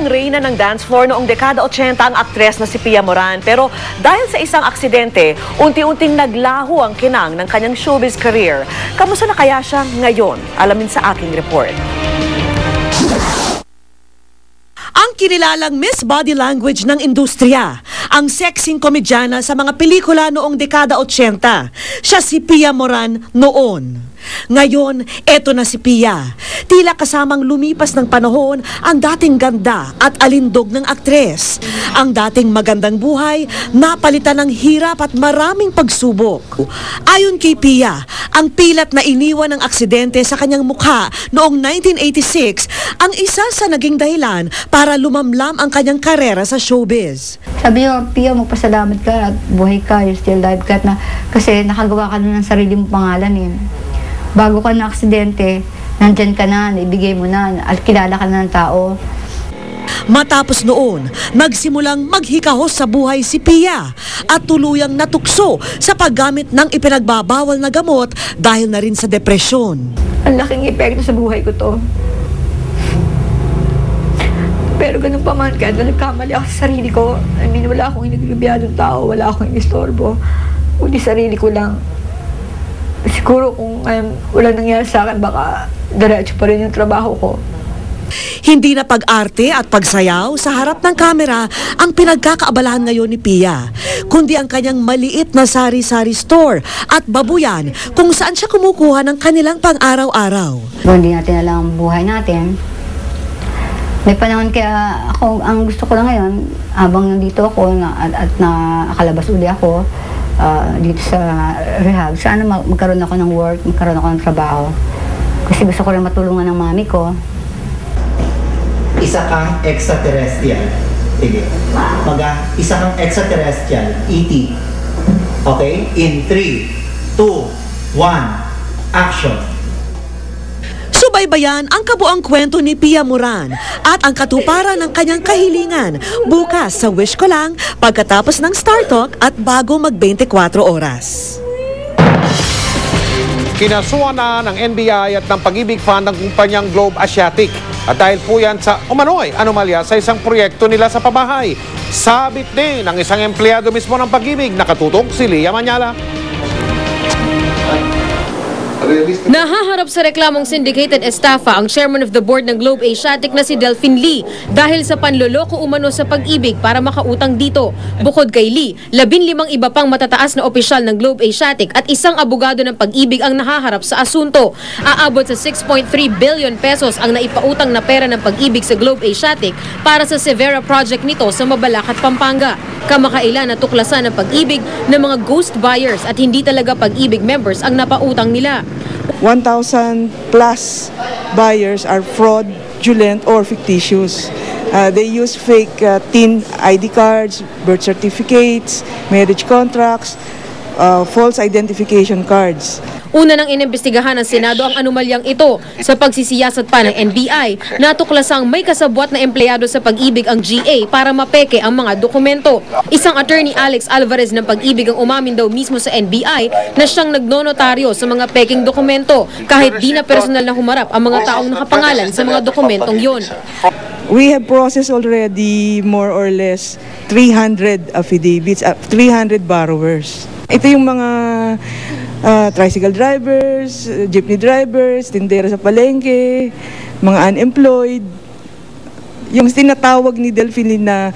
ang reyna ng dance floor noong dekada 80 ang aktres na si Pia Moran. Pero dahil sa isang aksidente, unti-unting naglaho ang kinang ng kanyang showbiz career. Kamusta na kaya siya ngayon? Alamin sa aking report. Ang kinilalang Miss Body Language ng industriya, ang sexing komedyana sa mga pelikula noong dekada 80. Siya si Pia Moran noon. Ngayon, eto na si Pia. Tila kasamang lumipas ng panahon ang dating ganda at alindog ng aktres. Ang dating magandang buhay, napalitan ng hirap at maraming pagsubok. Ayon kay Pia, ang pilat na iniwan ng aksidente sa kanyang mukha noong 1986 ang isa sa naging dahilan para lumamlam ang kanyang karera sa showbiz. Sabi niyo, Pia, magpasalamat ka at buhay ka, you're still alive ka na, kasi nakagawa ka na ng sarili mong pangalan eh. Bago ka na aksidente, nandyan ka na, naibigay mo na, at kilala ka na ng tao. Matapos noon, magsimulang maghikahos sa buhay si Pia at tuluyang natukso sa paggamit ng ipinagbabawal na gamot dahil na rin sa depresyon. Ang laking epekto sa buhay ko to. Pero ganun pa man, kahit na nagkamali ako sa sarili ko, I mean, wala akong inagbibiyadong tao, wala akong istorbo, kundi sarili ko lang. Siguro kung wala nangyari sa akin, baka diretso pa rin yung trabaho ko. Hindi na pag-arte at pagsayaw sa harap ng kamera ang pinagkakaabalahan ngayon ni Pia, kundi ang kanyang maliit na sari-sari store at babuyan kung saan siya kumukuha ng kanilang pang-araw-araw. Kung hindi natin alam ang buhay natin, may panahon kaya ako, ang gusto ko lang ngayon, habang nandito ako at nakalabas uli ako, dito sa rehab, sana magkaroon ako ng work, magkaroon ako ng trabaho. Kasi gusto ko rin matulungan ng mami ko. Isa kang extraterrestrial. Sige. Isa kang extraterrestrial. E.T. Okay? In 3, 2, 1, action. Subaybayan ang kabuang kwento ni Pia Moran at ang katuparan ng kanyang kahilingan bukas sa Wish Ko Lang pagkatapos ng Star Talk at bago mag-24 oras. Kinasuhan na ng NBI at ng Pag-ibig Fund ng kumpanyang Globe Asiatic. At dahil po yan sa umano'y anomalya sa isang proyekto nila sa pabahay. Sabit din ng isang empleyado mismo ng Pag-ibig, nakatutok si Lia Manyala. Nahaharap sa reklamong syndicated estafa ang chairman of the board ng Globe Asiatic na si Delphine Lee dahil sa panloloko umano sa Pag-ibig para makautang dito. Bukod kay Lee, 15 iba pang matataas na opisyal ng Globe Asiatic at isang abogado ng Pag-ibig ang nahaharap sa asunto. Aabot sa 6.3 billion pesos ang naipautang na pera ng Pag-ibig sa Globe Asiatic para sa Severa project nito sa Mabalacat, Pampanga. Kamakailan natuklasan ng Pag-ibig ng mga ghost buyers at hindi talaga Pag-ibig members ang napautang nila. 1,000 plus buyers are fraudulent or fictitious. They use fake TIN ID cards, birth certificates, marriage contracts, false identification cards. Una nang inimbestigahan ng Senado ang anomalyang ito. Sa pagsisiyasat pa ng NBI, natuklasang may kasabwat na empleyado sa Pag-ibig ang GA para mapeke ang mga dokumento. Isang attorney Alex Alvarez ng Pag-ibig ang umamin daw mismo sa NBI na siyang nagnonotaryo sa mga peking dokumento kahit di na personal na humarap ang mga taong nakapangalan sa mga dokumentong yon. We have processed already more or less 300 affidavits, 300 borrowers. Ito yung mga tricycle drivers, jeepney drivers, tindera sa palengke, mga unemployed. Yung tinatawag ni Delphine na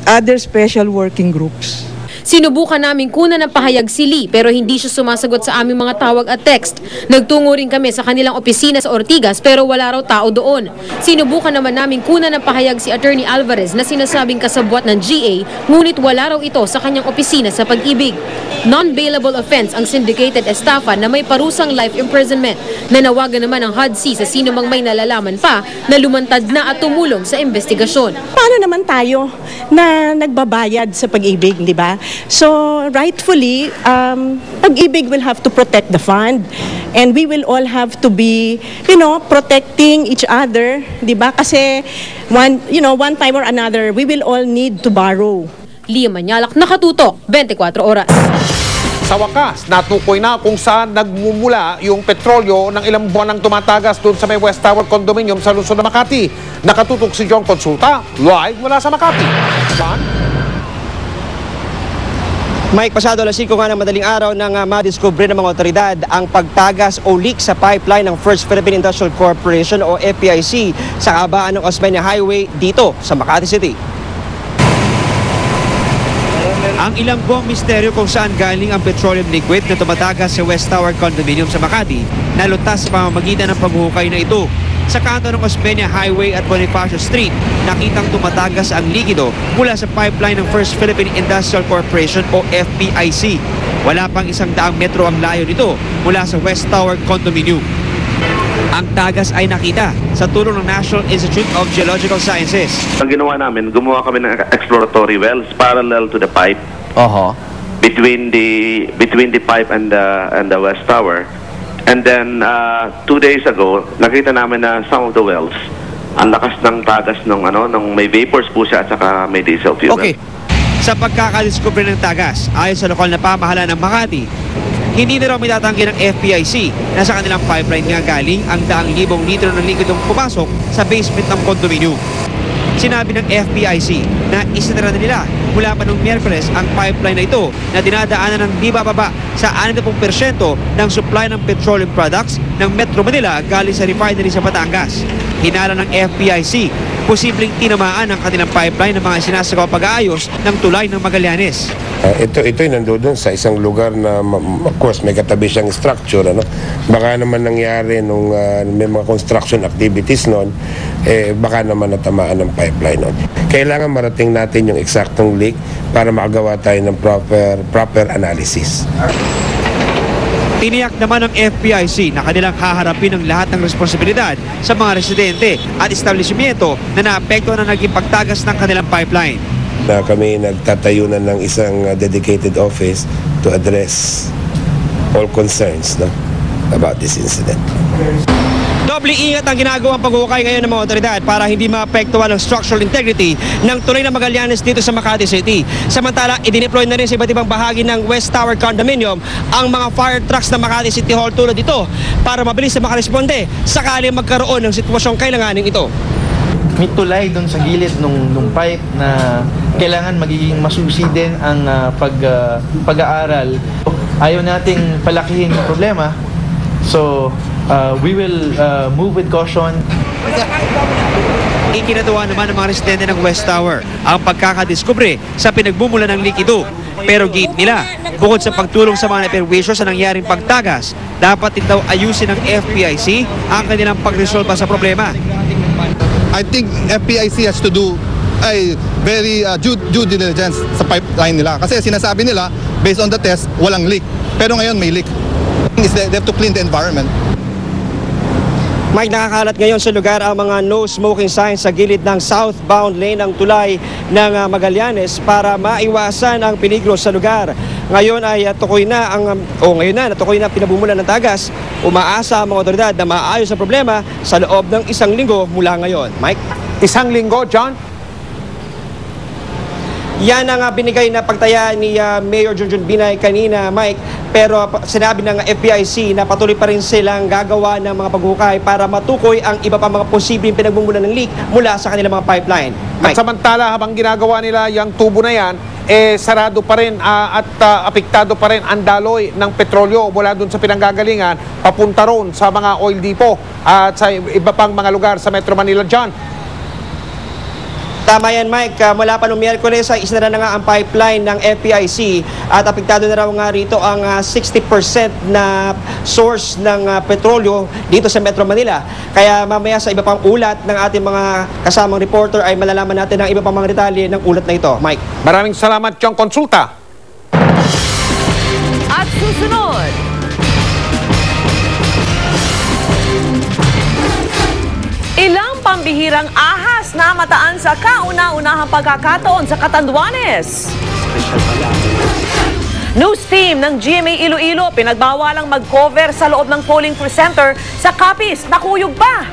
other special working groups. Sinubukan namin kunan ng pahayag si Lee pero hindi siya sumasagot sa aming mga tawag at text. Nagtungo rin kami sa kanilang opisina sa Ortigas pero wala raw tao doon. Sinubukan naman namin kunan ng pahayag si Attorney Alvarez na sinasabing kasabwat ng GA ngunit wala raw ito sa kanyang opisina sa Pag-ibig. Non-bailable offense ang syndicated estafa na may parusang life imprisonment. Nanawagan naman ang HUD-C sa sino mang may nalalaman pa na lumantad na at tumulong sa investigasyon. Paano naman tayo na nagbabayad sa Pag-ibig, di ba? So, rightfully, Pag-ibig will have to protect the fund. And we will all have to be, protecting each other, di ba? Kasi, one time or another, we will all need to borrow. Lia Manyalak, nakatutok, 24 oras. Sa wakas, natukoy na kung saan nagmumula yung petrolyo ng ilang buwan ng tumatagas doon sa may West Tower Condominium sa Luzon, Makati. Nakatutok si John Consulta, live mula sa Makati. John? Mike, pasado alas 5 nga ng madaling araw nang madiskubre ng mga otoridad ang pagtagas o leak sa pipeline ng First Philippine Industrial Corporation o FPIC sa kabaan ng Osmeña Highway dito sa Makati City. Ang ilang buwang misteryo kung saan galing ang petroleum liquid na tumatagas sa West Tower Condominium sa Makati nalutas sa pamamagitan ng paghuhukay na ito. Sa kanto ng Osmeña Highway at Bonifacio Street, nakitang tumatagas ang likido mula sa pipeline ng First Philippine Industrial Corporation o FPIC. Wala pang 100 metro ang layo nito mula sa West Tower Condominium. Ang tagas ay nakita sa tulong ng National Institute of Geological Sciences. Ang ginawa namin, gumawa kami ng exploratory wells parallel to the pipe between the pipe and the West Tower. And then 2 days ago, nakita namin na some of the wells, ang lakas ng tagas nung may vapors po siya at saka may diesel fuel. Okay. Sa pagkakadiskubre ng tagas, ayon sa lokal na pamahalaan ng Makati, hindi na raw mitatanggi ng FPIC na sa kanilang pipeline nga galing ang 100,000 litro ng likidong pumasok sa basement ng kondominium. Sinabi ng FPIC na isinara na nila mula pa noong Miyerkules ang pipeline na ito na dinadaanan ng di bababa sa 60% ng supply ng petroleum products ng Metro Manila galing sa refinery sa Batangas. Hinala ng FPIC, posibleng tinamaan ang kanilang pipeline ng mga sinasagawa pag-aayos ng tulay ng Magallanes. Ito'y nandoon sa isang lugar na, of course, may katabi siyang structure. Baka naman nangyari nung may mga construction activities noon, baka naman natamaan ng pipeline noon. Kailangan marating natin yung eksaktong leak para makagawa tayo ng proper analysis. Tiniyak naman ng FPIC na kanilang haharapin ang lahat ng responsibilidad sa mga residente at establishmento na naapektuhan na naging pagtagas ng kanilang pipeline. Na kami nagtatayo na ng isang dedicated office to address all concerns about this incident. Doble ingat ang ginagawang paghuhukay ngayon ng mga otoridad para hindi maapektuhan ang structural integrity ng tulay ng Magallanes dito sa Makati City. Samantala, idineploy na rin sa iba't ibang bahagi ng West Tower Condominium ang mga fire trucks ng Makati City Hall tulad ito para mabilis na makaresponde sakali magkaroon ng sitwasyong kailanganin ito. May tulay doon sa gilid nung pipe na kailangan magiging masusi din ang pag-aaral. Ayaw nating palakihin yung problema. So, we will move with caution. Ikinatuwa naman ng mga residente ng West Tower ang pagkakadiskubre sa pinagmumula ng likido. Pero gate nila, bukod sa pagtulong sa mga naperwisyo sa nangyaring pagtagas, dapat din daw ayusin ng FPIC ang kanilang pagresolba sa problema. I think FPIC has to do a very due diligence sa pipeline nila. Kasi sinasabi nila, based on the test, walang leak. Pero ngayon may leak. They have to clean the environment. Mike, nakakalat ngayon sa lugar ang mga no smoking signs sa gilid ng southbound lane ng tulay ng Magallanes para maiwasan ang peligro sa lugar. Ngayon ay natukoy na ang pinabumulan ng tagas. Umaasa ang mga otoridad na maayos ang problema sa loob ng 1 linggo mula ngayon. Mike? 1 linggo, John? Yan ang binigay na pagtaya ni Mayor Junjun Binay kanina, Mike. Pero sinabi ng FPIC na patuloy pa rin silang gagawa ng mga paghuhukay para matukoy ang iba pa mga posibleng pinagmumulan ng leak mula sa kanilang mga pipeline. Mike? At samantala, habang ginagawa nila yung tubo na yan, sarado pa rin at apektado pa rin ang daloy ng petrolyo mula dun sa pinanggagalingan papunta ron sa mga oil depot at sa iba pang mga lugar sa Metro Manila, John. Tama yan, Mike. Mula pa noong Miyerkules ay isinara na nga ang pipeline ng FPIC at apektado na raw nga rito ang 60% na source ng petrolyo dito sa Metro Manila. Kaya mamaya sa iba pang ulat ng ating mga kasamang reporter ay malalaman natin ang iba pang mga detalye ng ulat na ito. Mike. Maraming salamat, John Consulta. At susunod, ilang pambihirang ahas na mataan sa kauna-unahang pagkakataon sa Catanduanes. News team ng GMA Iloilo pinagbawalang mag-cover sa loob ng polling center sa Capiz. Nakuyog pa.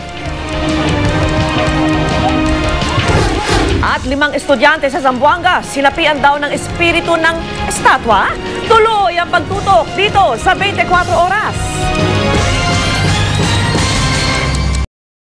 At 5 estudyante sa Zamboanga, sinapian daw ng espiritu ng estatwa. Tuloy ang pagtutok dito sa 24 oras.